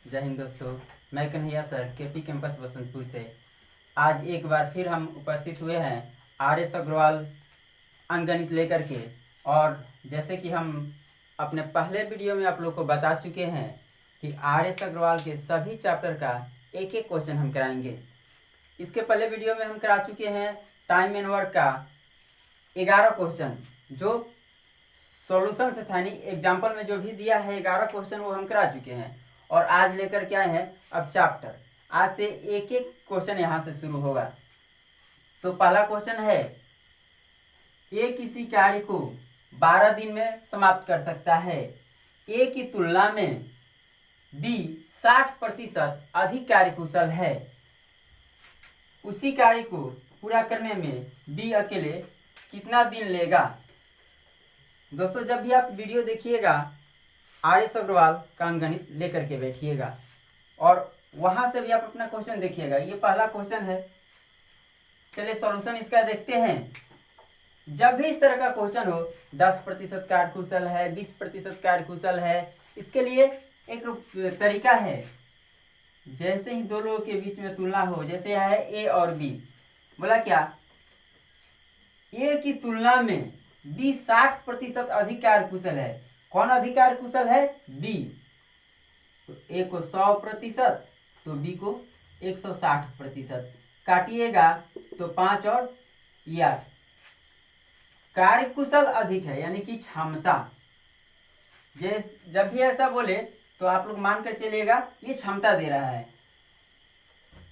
जय हिंद दोस्तों। मैं Kanhaiya sir KP campus Basantpur से आज एक बार फिर हम उपस्थित हुए हैं आर.एस. अग्रवाल अंकगणित लेकर के। और जैसे कि हम अपने पहले वीडियो में आप लोग को बता चुके हैं कि आर.एस. अग्रवाल के सभी चैप्टर का एक एक क्वेश्चन हम कराएंगे। इसके पहले वीडियो में हम करा चुके हैं टाइम एंड वर्क का 11 क्वेश्चन, जो सॉल्यूशन से था, यानी एग्जाम्पल में जो भी दिया है 11 क्वेश्चन वो हम करा चुके हैं। और आज लेकर के आए हैं अब चैप्टर। आज से एक एक क्वेश्चन यहाँ से शुरू होगा। तो पहला क्वेश्चन है, ए किसी कार्य को 12 दिन में समाप्त कर सकता है। ए की तुलना में बी 60% अधिक कार्यकुशल है। उसी कार्य को पूरा करने में बी अकेले कितना दिन लेगा। दोस्तों, जब भी आप वीडियो देखिएगा आर.एस. अग्रवाल का अंकगणित लेकर के बैठिएगा और वहां से भी आप अपना क्वेश्चन देखिएगा। ये पहला क्वेश्चन है। चलिए सॉल्यूशन इसका देखते हैं। जब भी इस तरह का क्वेश्चन हो, 10% कार्यकुशल है, 20% कार्यकुशल है, इसके लिए एक तरीका है। जैसे ही दो लोगों के बीच में तुलना हो, जैसे यहाँ है ए और बी, बोला क्या, ए की तुलना में बी 60% अधिक कार्यकुशल है। कौन अधिक कार्यकुशल है? बी। तो ए को 100%, तो बी को 160%। काटिएगा तो 5 और 8। कार्यकुशल अधिक है, यानी कि क्षमता। जब भी ऐसा बोले तो आप लोग मानकर चलिएगा ये क्षमता दे रहा है।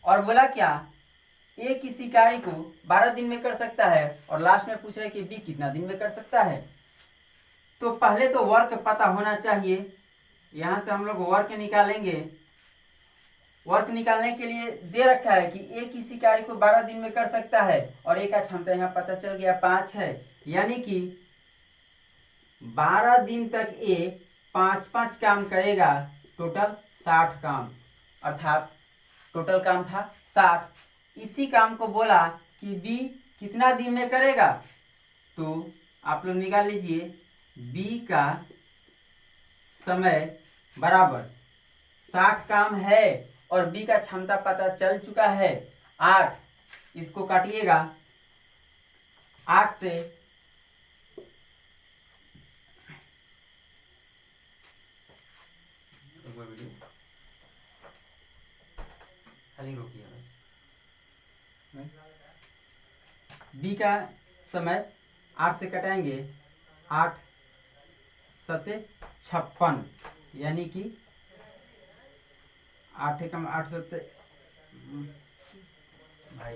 और बोला क्या, ए किसी कार्य को 12 दिन में कर सकता है और लास्ट में पूछ रहे कि बी कितना दिन में कर सकता है। तो पहले तो वर्क पता होना चाहिए। यहां से हम लोग वर्क निकालेंगे। वर्क निकालने के लिए दे रखा है कि ए किसी कार्य को 12 दिन में कर सकता है और ए का क्षमता यहाँ पता चल गया 5 है, यानी कि 12 दिन तक ए 5-5 काम करेगा, टोटल 60 काम, अर्थात टोटल काम था 60। इसी काम को बोला कि बी कितना दिन में करेगा। तो आप लोग निकाल लीजिए, बी का समय बराबर 60 काम है और बी का क्षमता पता चल चुका है 8। इसको काटिएगा 8 से, खाली रोकिए बस। बी का समय 8 से कटाएंगे, 8 सते 56, यानी कि 8 कम 8 सते भाई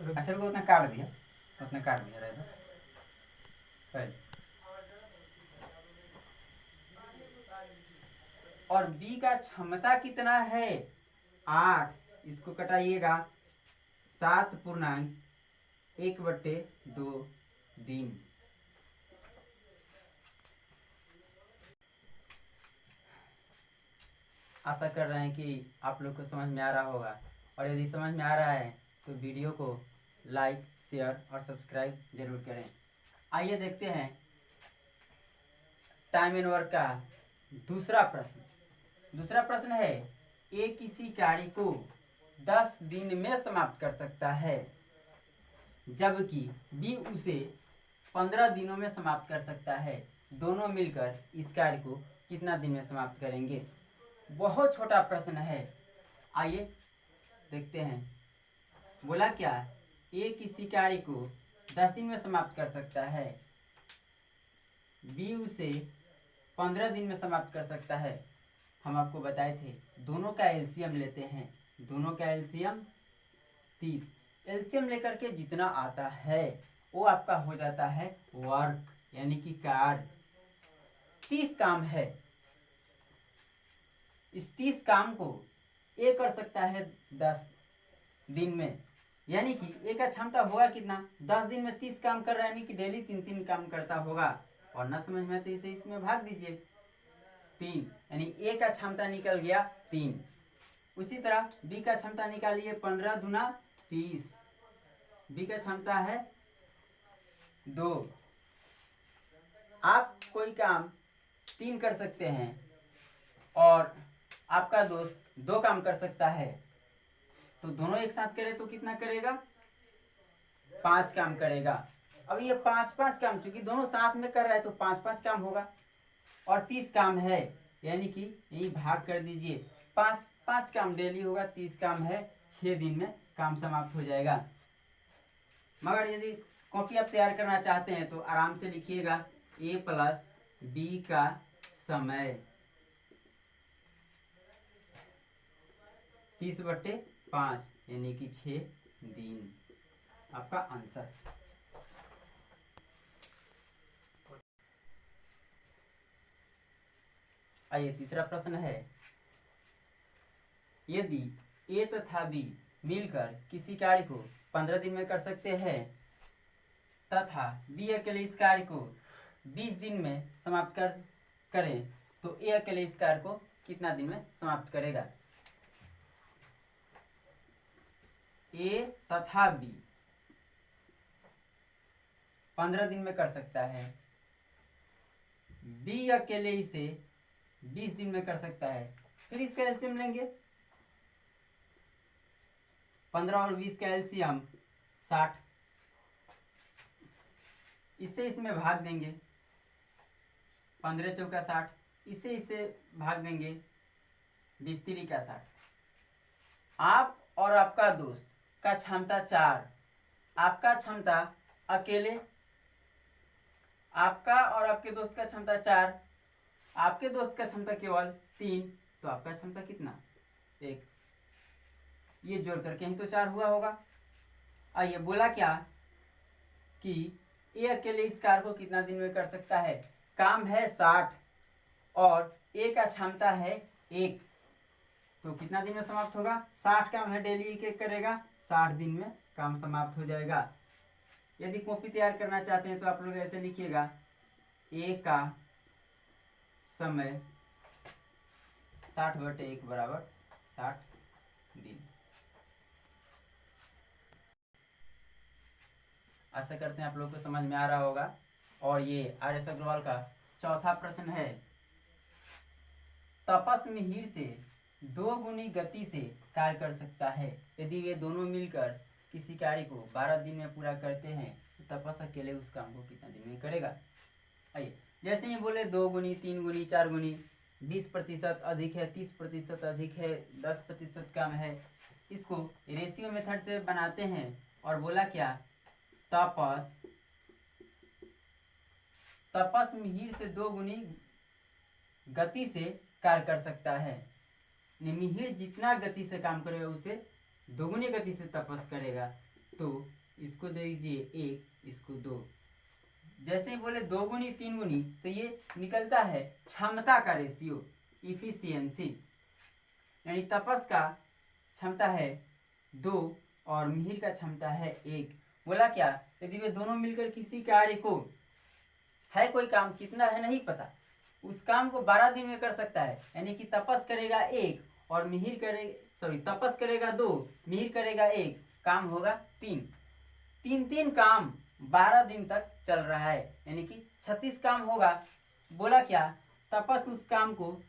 अच्छा को उतना काट दिया रहेगा पहले। और बी का क्षमता कितना है? 8। इसको कटाइएगा 7.1/2 दिन। आशा कर रहे हैं कि आप लोग को समझ में आ रहा होगा। और यदि समझ में आ रहा है तो वीडियो को लाइक, शेयर और सब्सक्राइब जरूर करें। आइए देखते हैं टाइम एंड वर्क का दूसरा प्रश्न। दूसरा प्रश्न है, ए किसी कार्य को 10 दिन में समाप्त कर सकता है, जबकि बी उसे 15 दिनों में समाप्त कर सकता है। दोनों मिलकर इस कार्य को कितना दिन में समाप्त करेंगे। बहुत छोटा प्रश्न है, आइए देखते हैं। बोला क्या, ए किसी कार्य को 10 दिन में समाप्त कर सकता है, बी उसे 15 दिन में समाप्त कर सकता है। हम आपको बताए थे दोनों का एलसीएम लेते हैं। दोनों का एलसीएम 30। एलसीएम लेकर के जितना आता है वो आपका हो जाता है वर्क, यानी कि कार्य। 30 काम है। इस 30 काम को ए कर सकता है 10 दिन में, यानी कि ए का क्षमता होगा कितना? 10 दिन में 30 काम कर रहा है, यानी कि डेली 3-3 काम करता होगा। और ना समझ में तो इसे इसमें भाग दीजिए 3, यानी ए का क्षमता निकल गया 3। उसी तरह बी का क्षमता निकालिए, 15 दूना 30। बी का क्षमता है 2। आप कोई काम 3 कर सकते हैं, और आपका दोस्त 2 काम कर सकता है, तो दोनों एक साथ करे तो कितना करेगा? 5 काम करेगा। अब ये 5-5 काम, चूंकि दोनों साथ में कर रहा है तो 5-5 काम होगा, और 30 काम है, यानी कि यही भाग कर दीजिए, 5-5 काम डेली होगा, 30 काम है, 6 दिन में काम समाप्त हो जाएगा। मगर यदि कॉपी आप तैयार करना चाहते हैं तो आराम से लिखिएगा a प्लस b का समय 30/5 यानी कि 6 दिन, आपका आंसर। आइए तीसरा प्रश्न है, यदि a तथा b मिलकर किसी कार्य को 15 दिन में कर सकते हैं तथा b अकेले इस कार्य को 20 दिन में समाप्त करें तो a अकेले इस कार्य को कितना दिन में समाप्त करेगा? a तथा b 15 दिन में कर सकता है, b अकेले इसे 20 दिन में कर सकता है। फिर इसका एलसीएम लेंगे, 15 और 20 का एलसीएम 60, इससे इसमें भाग देंगे, 15 चौका 60, इससे भाग देंगे, 20 तिरी का 60। आप और आपका दोस्त का क्षमता 4, आपका क्षमता अकेले, आपका और आपके दोस्त का क्षमता 4, आपके दोस्त का क्षमता केवल 3, तो आपका क्षमता कितना? 1। ये जोड़ करके ही तो 4 हुआ होगा। आइए बोला क्या कि ए अकेले इस कार्य को कितना दिन में कर सकता है? काम है 60 और ए का क्षमता है 1, तो कितना दिन में समाप्त होगा? 60 काम है, डेली एक करेगा, 60 दिन में काम समाप्त हो जाएगा। यदि कॉपी तैयार करना चाहते हैं तो आप लोग ऐसे लिखिएगा, ए का समय 60/1 बराबर 60 दिन। आशा करते हैं आप लोग को समझ में आ रहा होगा। और ये आर.एस. अग्रवाल का चौथा प्रश्न है, तपस मिहिर से 2 गुनी गति से कार्य कर सकता है। यदि वे दोनों मिलकर किसी कार्य को 12 दिन में पूरा करते हैं तो तपस अकेले उस काम को कितना दिन में करेगा? आइए, जैसे ही बोले 2 गुनी, 3 गुनी, 4 गुनी, 20% अधिक है, 30% अधिक है, 10% कम है, इसको रेशियो मेथड से बनाते हैं। और बोला क्या? तपस मिहिर से 2 गुनी गति से कार्य कर सकता है। मिहिर जितना गति से काम करेगा उसे 2 गुनी गति से तपस करेगा, तो इसको दे दीजिए 1, इसको 2। जैसे ही बोले 2 गुनी, 3 गुनी, तो ये निकलता है क्षमता का रेशियो, इफिशियंसी, यानी तपस का क्षमता है 2 और मिहिर का क्षमता है 1। बोला क्या? यदि वे दोनों मिलकर किसी कार्य को, है कोई काम, कितना है नहीं पता, उस काम को 12 दिन में कर सकता है, यानी कि तपस करेगा 1 और तपस करेगा 2, मिहिर करेगा 1, काम होगा 3। 3 काम 12 दिन तक चल रहा है, यानी कि 36 काम होगा। बोला क्या? तपस उस काम को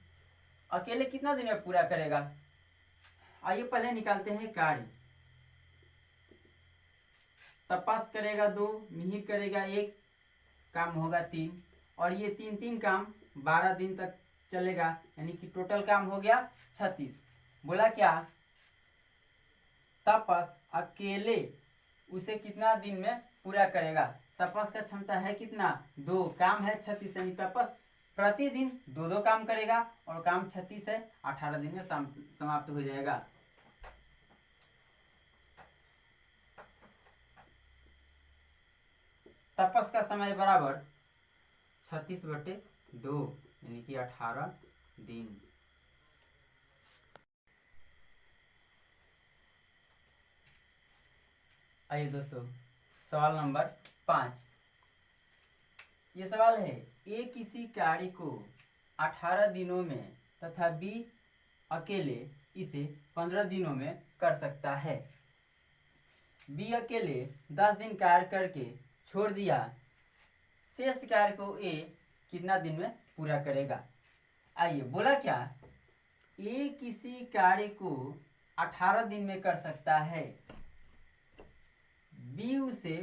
अकेले कितना दिन में पूरा करेगा? आइए पहले निकालते हैं कार्य। तपस करेगा 2, मिहिर करेगा 1, काम होगा 3, और ये 3 काम 12 दिन तक चलेगा, यानी कि टोटल काम हो गया 36। बोला क्या? तपस अकेले उसे कितना दिन में पूरा करेगा? तपस का क्षमता है कितना? 2, काम है 36, यानी तपस प्रतिदिन 2 काम करेगा, और काम 36 है, 18 दिन में समाप्त हो जाएगा। तपस का समय बराबर 36/2 यानी कि 18 दिन। आइए दोस्तों, सवाल नंबर 5। ये सवाल है, ए किसी कार्य को 18 दिनों में तथा बी अकेले इसे 15 दिनों में कर सकता है। बी अकेले 10 दिन कार्य करके छोड़ दिया, शेष कार्य को ए कितना दिन में पूरा करेगा? आइए, बोला क्या? ए किसी कार्य को 18 दिन में कर सकता है, बी उसे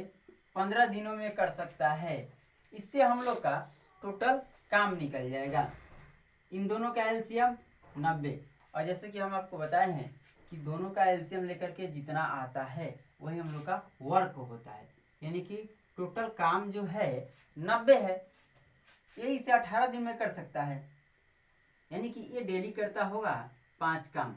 15 दिनों में कर सकता है। इससे हम लोग का टोटल काम निकल जाएगा। इन दोनों का एलसीएम 90, और जैसे कि हम आपको बताए हैं कि दोनों का एलसीएम लेकर के जितना आता है वही हम लोग का वर्क होता है, यानी कि टोटल काम जो है 90 है, ये इसे 18 दिन में कर सकता है, यानी कि ये डेली करता होगा 5 काम,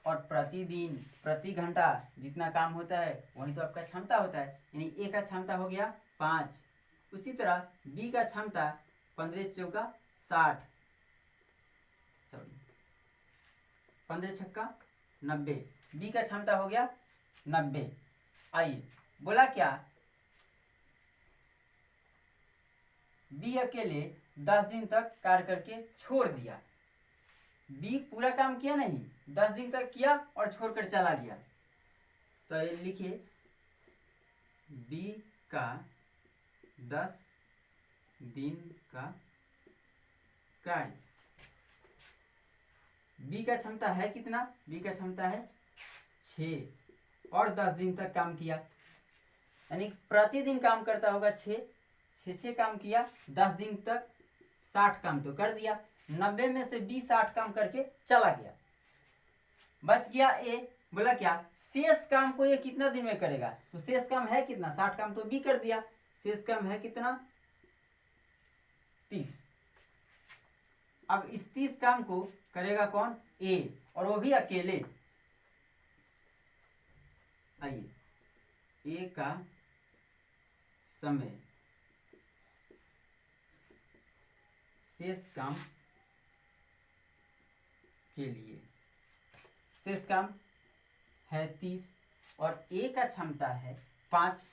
और प्रतिदिन प्रति घंटा जितना काम होता है वही तो आपका क्षमता होता है, यानी ए का क्षमता हो गया 5। उसी तरह बी का क्षमता 15 चौका 60, 15 छक्का 90, बी का क्षमता हो गया 90। आइए बोला क्या, बी अकेले 10 दिन तक कार्य करके छोड़ दिया। बी पूरा काम किया नहीं, 10 दिन तक किया और छोड़कर चला गया। तो ये लिखिए, बी का 10 दिन का कार्य। बी का क्षमता है कितना, बी का क्षमता है 6, और 10 दिन तक काम किया, यानी प्रतिदिन काम करता होगा 6 काम किया, 10 दिन तक 60 काम तो कर दिया। 90 में से बी 60 काम करके चला गया, बच गया ए। बोला क्या, शेष काम को ये कितना दिन में करेगा, तो शेष काम है कितना, 60 काम तो बी कर दिया, शेष काम है कितना 30। अब इस 30 काम को करेगा कौन, ए, और वो भी अकेले। आइए, ए का समय शेष काम के लिए, शेष काम है 30 और ए का क्षमता है 5।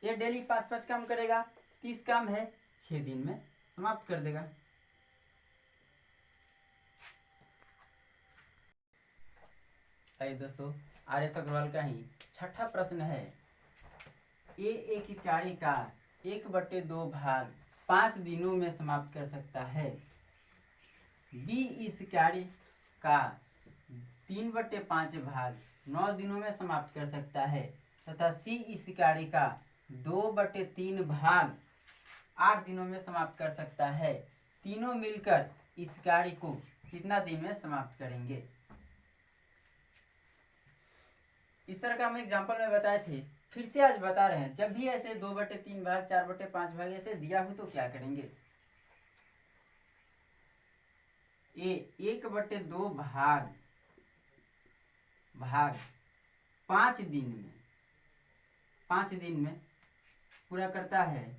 ये डेली 5 काम करेगा, 30 काम है 6 दिन में समाप्त कर देगा। आइए दोस्तों, आर.एस. अग्रवाल का ही छठा प्रश्न है, ए एक कार्य का 1/2 भाग 5 दिनों में समाप्त कर सकता है, बी इस कार्य का 3/5 भाग 9 दिनों में समाप्त कर सकता है, तथा सी इस कार्य का 2/3 भाग 8 दिनों में समाप्त कर सकता है। तीनों मिलकर इस कार्य को कितना दिन में समाप्त करेंगे। इस तरह का हम एग्जाम्पल में बताए थे, फिर से आज बता रहे हैं। जब भी ऐसे 2/3 भाग 4/5 भाग ऐसे दिया हो तो क्या करेंगे, ए 1/2 भाग 5 दिन में पूरा करता है,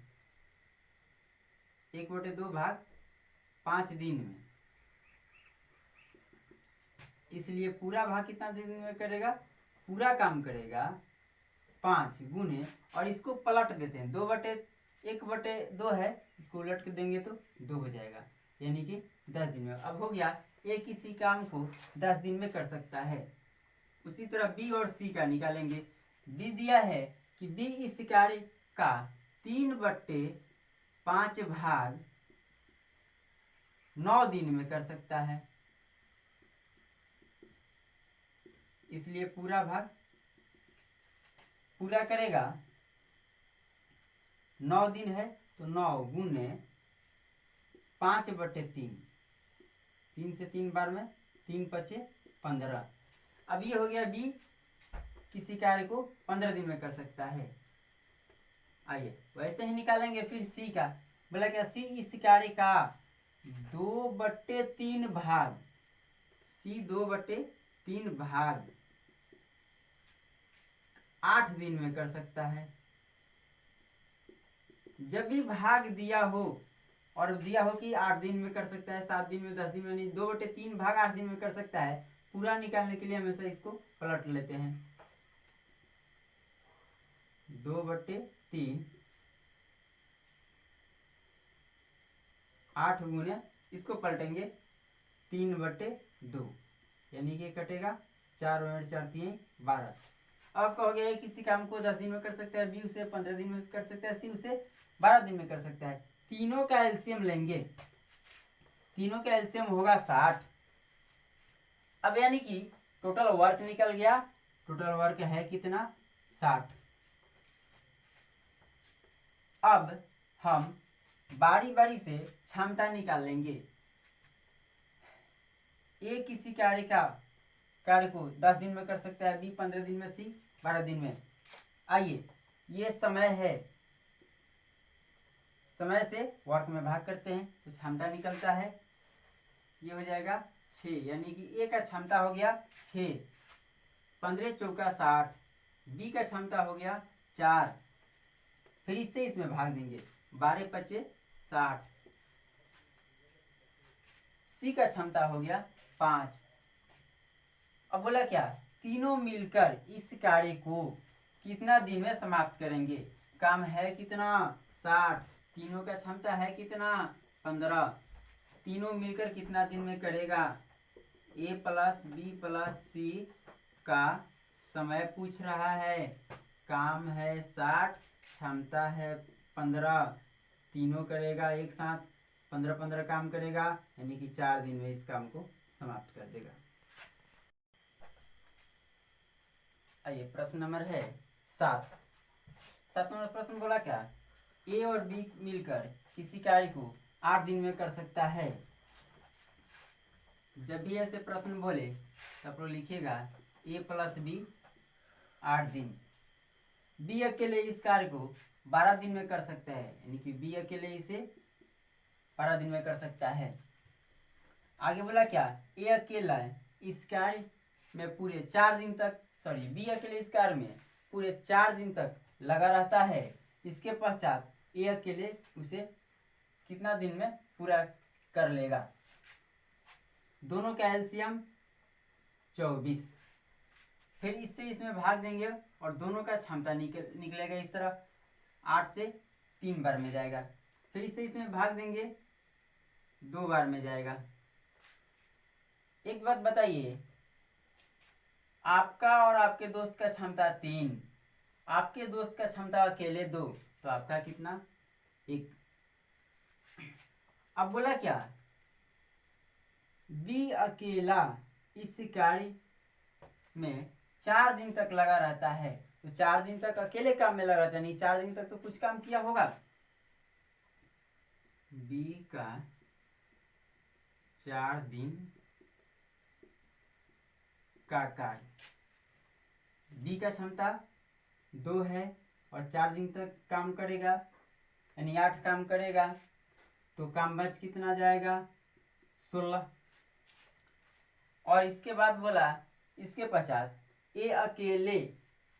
1/2 भाग 5 दिन में, इसलिए पूरा भाग कितना दिन में करेगा, पूरा काम करेगा 5 गुने, और इसको पलट देते हैं, 1/2 है, इसको उलट के देंगे तो 2 हो जाएगा, यानी कि 10 दिन में। अब हो गया, ए किसी काम को 10 दिन में कर सकता है। उसी तरह बी और सी का निकालेंगे। बी दिया है कि बी इस कार्य का 3/5 भाग 9 दिन में कर सकता है, इसलिए पूरा भाग पूरा करेगा। 9 दिन है तो 9 गुने 5/3, 3 से 3 बार में 3 × 5 = 15। अब ये हो गया, बी किसी कार्य को 15 दिन में कर सकता है। आइए वैसे ही निकालेंगे फिर सी का। बोला क्या, सी इस कार्य का 2/3 भाग, सी 2/3 भाग 8 दिन में कर सकता है। जब भी भाग दिया हो और दिया हो कि 8 दिन में कर सकता है, 7 दिन में, 10 दिन में, नहीं, 2/3 भाग 8 दिन में कर सकता है, पूरा निकालने के लिए हमेशा इसको पलट लेते हैं। 2/3 8 गुने, इसको पलटेंगे 3/2, यानी कि कटेगा 4 और 4 × 12। अब कहोगे गया किसी काम को 10 दिन में कर सकता है, बी उसे 15 दिन में कर सकता है, सी उसे 12 दिन में कर सकता है। तीनों का एलसीएम लेंगे, तीनों का एलसीएम होगा 60, अब यानी कि टोटल वर्क निकल गया, टोटल वर्क है कितना 60। अब हम बारी बारी से क्षमता निकाल लेंगे। ए किसी कार्य को 10 दिन में कर सकता है, बी 15 दिन में, सी 12 दिन में। आइए ये समय है, समय से वर्क में भाग करते हैं तो क्षमता निकलता है, ये हो जाएगा 6, यानी कि ए का क्षमता हो गया 6, 15 चौका 60, बी का क्षमता हो गया 4, फिर इससे इसमें भाग देंगे, 12 पचे 60, सी का क्षमता हो गया 5। अब बोला क्या, तीनों मिलकर इस कार्य को कितना दिन में समाप्त करेंगे। काम है कितना 60, तीनों का क्षमता है कितना 15, तीनों मिलकर कितना दिन में करेगा। ए प्लस बी प्लस सी का समय पूछ रहा है, काम है 60, क्षमता है 15, तीनों करेगा एक साथ 15-15 काम करेगा, यानी कि 4 दिन में इस काम को समाप्त कर देगा। आइए प्रश्न नंबर है 7 नंबर प्रश्न बोला क्या, ए और बी मिलकर किसी कार्य को 8 दिन में कर सकता है। जब भी ऐसे प्रश्न बोले तब तो लिखिएगा ए प्लस बी 8 दिन, बी अकेले इस कार्य को 12 दिन में कर सकता है, यानी कि बी अकेले इसे 12 दिन में कर सकता है। आगे बोला क्या, ए अकेला इस कार्य में पूरे 4 दिन तक, बी अकेले इस कार्य में पूरे 4 दिन तक लगा रहता है। इसके पश्चात ए अकेले उसे कितना दिन में पूरा कर लेगा। दोनों का एलसीएम 24, फिर इससे इसमें भाग देंगे और दोनों का क्षमता निकलेगा इस तरह, 8 से 3 बार में जाएगा, फिर इससे इसमें भाग देंगे 2 बार में जाएगा। एक बात बताइए, आपका और आपके दोस्त का क्षमता 3, आपके दोस्त का क्षमता अकेले 2, तो आपका कितना 1। अब बोला क्या, बी अकेला इस कार्य में 4 दिन तक लगा रहता है, तो 4 दिन तक अकेले काम में लगा रहता है, नहीं 4 दिन तक तो कुछ काम किया होगा। बी का 4 दिन का कार्य, बी का क्षमता 2 है और 4 दिन तक काम करेगा, यानी 8 काम करेगा, तो काम बच कितना जाएगा 16। और इसके बाद बोला, इसके पश्चात ए अकेले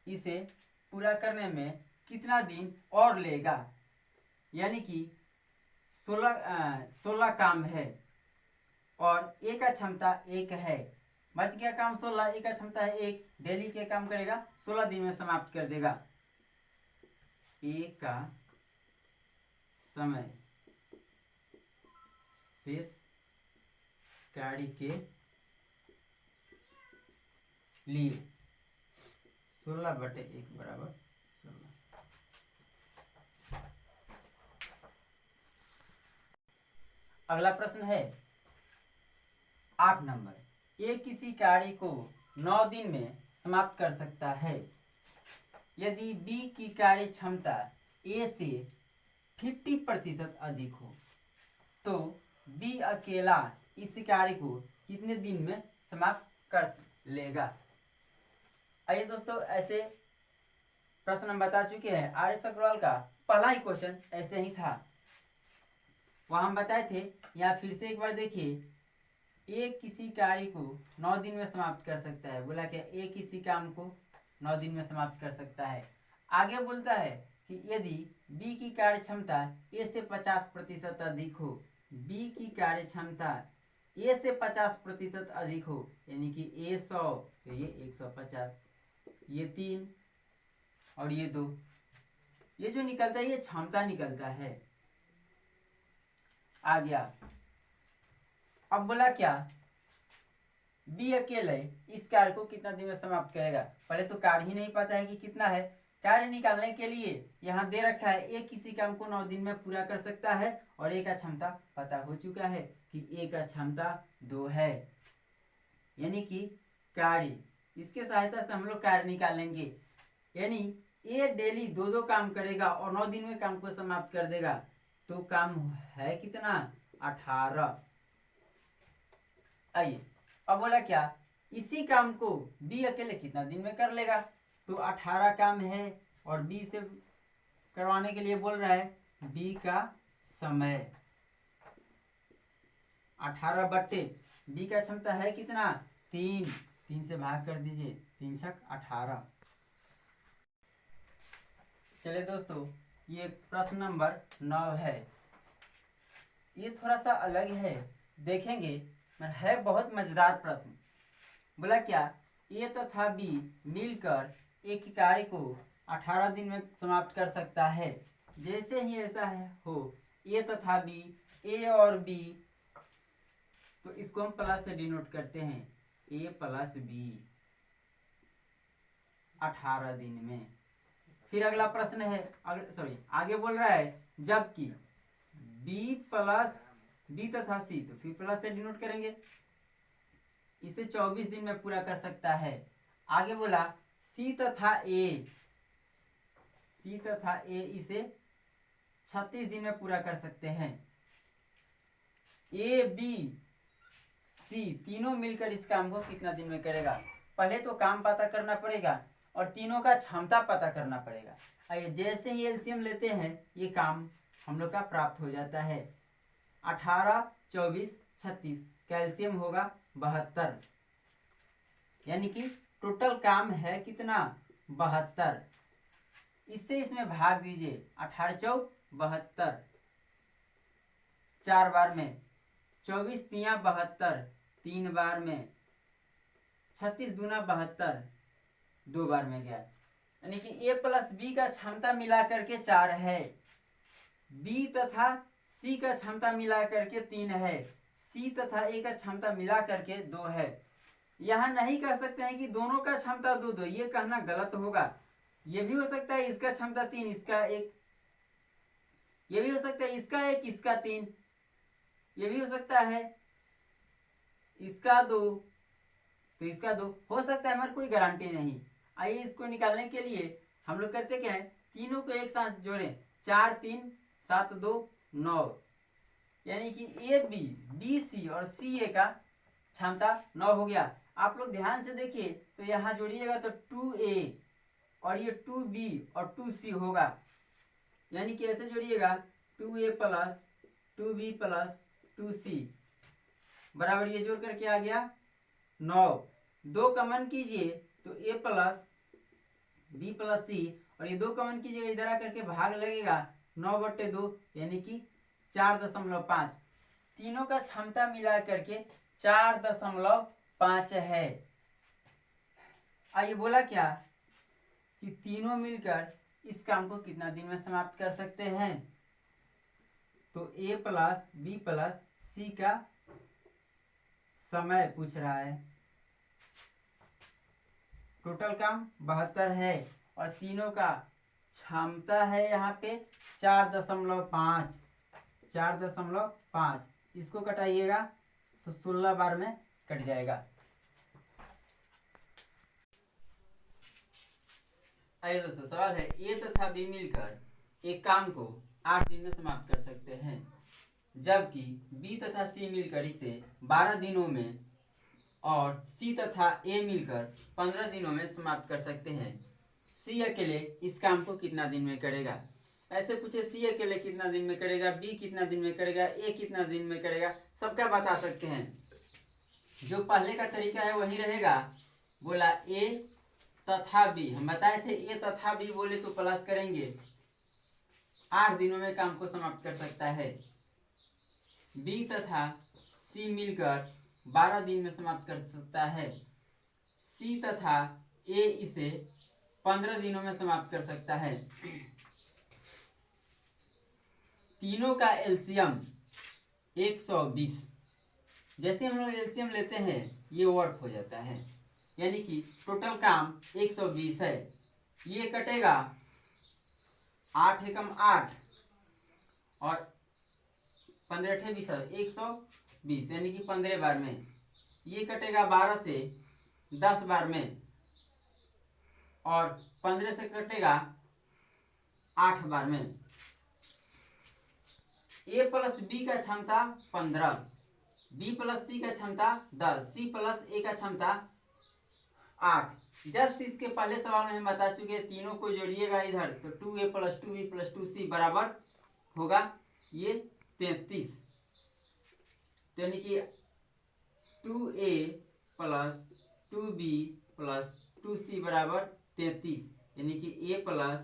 इसे पूरा करने में कितना दिन और लेगा, यानी कि 16 काम है और ए का क्षमता 1 है, बच गया काम 16, ए का क्षमता है 1, डेली के काम करेगा 16 दिन में समाप्त कर देगा। ए का समय शेष कार्य के लिए 16/1 बराबर 16। अगला प्रश्न है 8 नंबर, ए किसी कार्य को 9 दिन में समाप्त कर सकता है यदि बी की कार्य क्षमता ए से 50% अधिक हो, तो बी अकेला इस कार्य को कितने दिन में समाप्त कर लेगा। आइए दोस्तों, ऐसे प्रश्न हम बता चुके हैं। आर.एस. अग्रवाल का पहला ही क्वेश्चन ऐसे ही था, वहां हम बताए थे। यहाँ फिर से एक बार देखिए, ए किसी कार्य को 9 दिन में समाप्त कर सकता है। बोला क्या, ए किसी काम को 9 दिन में समाप्त कर सकता है। आगे बोलता है कि यदि बी की कार्य क्षमता ए से 50% अधिक हो, बी की कार्य क्षमता ए से 50% अधिक हो, यानी कि ए 100 तो ये 150, ये 3 और ये 2, ये जो निकलता है ये क्षमता निकलता है। आ गया। अब बोला क्या, बी अकेले इस कार्य को कितना दिन में समाप्त करेगा। पहले तो कार्य ही नहीं पता है कि कितना है। कार्य निकालने के लिए यहाँ दे रखा है ए किसी काम को 9 दिन में पूरा कर सकता है और ए का क्षमता पता हो चुका है कि ए का क्षमता 2 है। यानी कि कार्य। इसके सहायता से हम लोग कार्य निकालेंगे। यानी ये डेली 2-2 काम करेगा और 9 दिन में काम को समाप्त कर देगा। तो काम है कितना? 18। आइए अब बोला क्या, इसी काम को बी अकेले कितना दिन में कर लेगा? तो 18 काम है और बी से करवाने के लिए बोल रहा है बी का समय। 18 बट्टे बी का क्षमता है कितना? 3 से भाग कर दीजिए, 3 छक 18। चलिए दोस्तों, ये प्रश्न नंबर 9 है। ये थोड़ा सा अलग है, देखेंगे, है बहुत मजेदार प्रश्न। बोला क्या, ए तथा बी मिलकर एक कार्य को 18 दिन में समाप्त कर सकता है। जैसे ही ऐसा हो ए तथा बी, ए और बी, तो इसको हम प्लस से डिनोट करते हैं, ए प्लस बी 18 दिन में। फिर अगला प्रश्न है, आगे बोल रहा है जबकि बी तथा सी, तो फिर प्लस से डिनोट करेंगे, इसे 24 दिन में पूरा कर सकता है। आगे बोला सी तथा ए इसे 36 दिन में पूरा कर सकते हैं। ए बी सी तीनों मिलकर इस काम को कितना दिन में करेगा? पहले तो काम पता करना पड़ेगा और तीनों का क्षमता पता करना पड़ेगा। आइए जैसे ही एलसीएम लेते हैं ये काम हम लोग का प्राप्त हो जाता है। 18, 24, 36 कैल्शियम होगा 72, यानी कि टोटल काम है कितना? 72। इससे इसमें भाग दीजिए, 18 चौक 72, 4 बार में, 24 तिया 72 3 बार में, 36 दूना 72 2 बार में गया। यानी कि ए प्लस बी का क्षमता मिला करके 4 है, बी तथा सी का क्षमता मिला करके 3 है, सी तथा ए का क्षमता मिला करके 2 है। यहां नहीं कह सकते हैं कि दोनों का क्षमता 2-2, ये कहना गलत होगा। ये भी हो सकता है इसका क्षमता 3 इसका 1, ये भी हो सकता है इसका 1 इसका 3, ये भी हो सकता है इसका 2 तो इसका 2 हो सकता है, हमारी कोई गारंटी नहीं। आइए इसको निकालने के लिए हम लोग करते क्या है, तीनों को एक साथ जोड़ें, 4 3 7 2 9, यानी कि ए बी, बी सी और सी ए का क्षमता 9 हो गया। आप लोग ध्यान से देखिए तो यहाँ जोड़िएगा तो 2a और ये 2b और 2c होगा, यानी कि ऐसे जोड़िएगा 2a plus 2b plus 2c बराबर, ये जोड़ करके आ गया 9। 2 कॉमन कीजिए तो a plus b plus c, और ये 2 कॉमन कीजिएगा इधर आकर के भाग लगेगा 9/2, यानी कि 4.5। तीनों का क्षमता मिला करके 4.5 है। आइए बोला क्या कि तीनों मिलकर इस काम को कितना दिन में समाप्त कर सकते हैं? तो ए प्लस बी प्लस सी का समय पूछ रहा है। टोटल काम 72 है और तीनों का क्षमता है यहाँ पे 4.5। इसको कटाइएगा तो 16 बार में कट जाएगा। आइए दोस्तों, सवाल है ए तथा बी मिलकर एक काम को 8 दिन में समाप्त कर सकते हैं, जबकि बी तथा सी मिलकर इसे 12 दिनों में और सी तथा ए मिलकर 15 दिनों में समाप्त कर सकते हैं। सी अकेले इस काम को कितना दिन में करेगा? ऐसे पूछे सी अकेले कितना दिन में करेगा, बी कितना दिन में करेगा, ए कितना दिन में करेगा, सबका बता सकते हैं। जो पहले का तरीका है वही रहेगा। बोला ए तथा बी, हम बताए थे ए तथा बी बोले तो प्लस करेंगे, 8 दिनों में काम को समाप्त कर सकता है। बी तथा सी मिलकर 12 दिन में समाप्त कर सकता है। सी तथा ए इसे 15 दिनों में समाप्त कर सकता है। तीनों का एलसीएम 120। जैसे हम लोग एलसीएम लेते हैं ये वर्क हो जाता है, यानी कि टोटल काम 120 है। ये कटेगा 8 एकम 8 और 15 8 20, 120, यानी कि 15 बार में ये कटेगा 12 से 10 बार में, और 15 से कटेगा 8 बार में। ए प्लस बी का क्षमता 15, बी प्लस सी का क्षमता 10, सी प्लस ए का क्षमता 8। जस्ट इसके पहले सवाल में हम बता चुके हैं, तीनों को जोड़िएगा इधर तो 2a plus 2b plus 2c बराबर होगा ये 33। तो यानी कि 2a plus 2b plus 2c बराबर 33, यानी कि a plus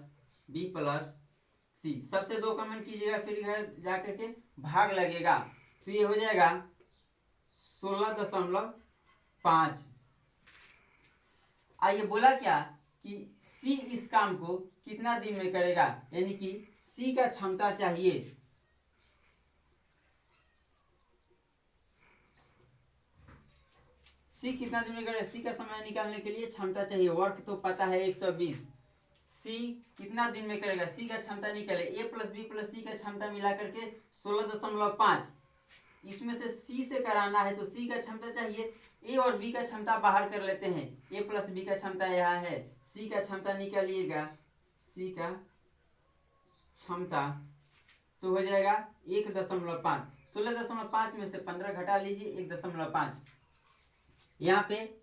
b plus c। सबसे 2 कॉमन कीजिएगा, फिर घर जाकर के भाग लगेगा, तो ये हो जाएगा 16.5। आइए बोला क्या कि C इस काम को कितना दिन में करेगा, यानी कि C का क्षमता चाहिए। C कितना दिन में करेगा, C का समय निकालने के लिए क्षमता चाहिए। वर्क तो पता है 120। C कितना दिन में करेगा, C का क्षमता निकाले, A plus B plus C का क्षमता मिला करके 16.5। इसमें से C से कराना है तो C का क्षमता चाहिए। A और B का क्षमता बाहर कर लेते हैं, A प्लस बी का क्षमता यहाँ है, C का क्षमता निकालिएगा, C का क्षमता तो हो जाएगा 1.5। 16.5 में से 15 घटा लीजिए, 1.5। यहाँ पे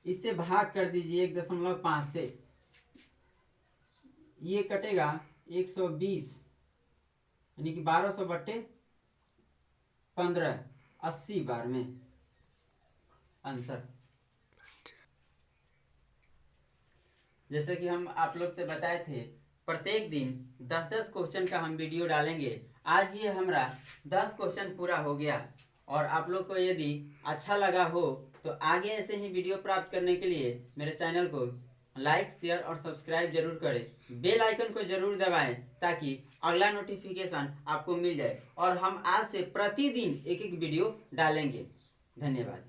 इससे भाग कर दीजिए 1.5 से, ये कटेगा 120, यानी कि 1200/15, 80 बार में आंसर। जैसे कि हम आप लोग से बताए थे, प्रत्येक दिन 10-10 क्वेश्चन का हम वीडियो डालेंगे। आज ये हमारा 10 क्वेश्चन पूरा हो गया, और आप लोग को यदि अच्छा लगा हो तो आगे ऐसे ही वीडियो प्राप्त करने के लिए मेरे चैनल को लाइक, शेयर और सब्सक्राइब जरूर करें। बेल आइकन को जरूर दबाएं ताकि अगला नोटिफिकेशन आपको मिल जाए, और हम आज से प्रतिदिन एक एक वीडियो डालेंगे। धन्यवाद।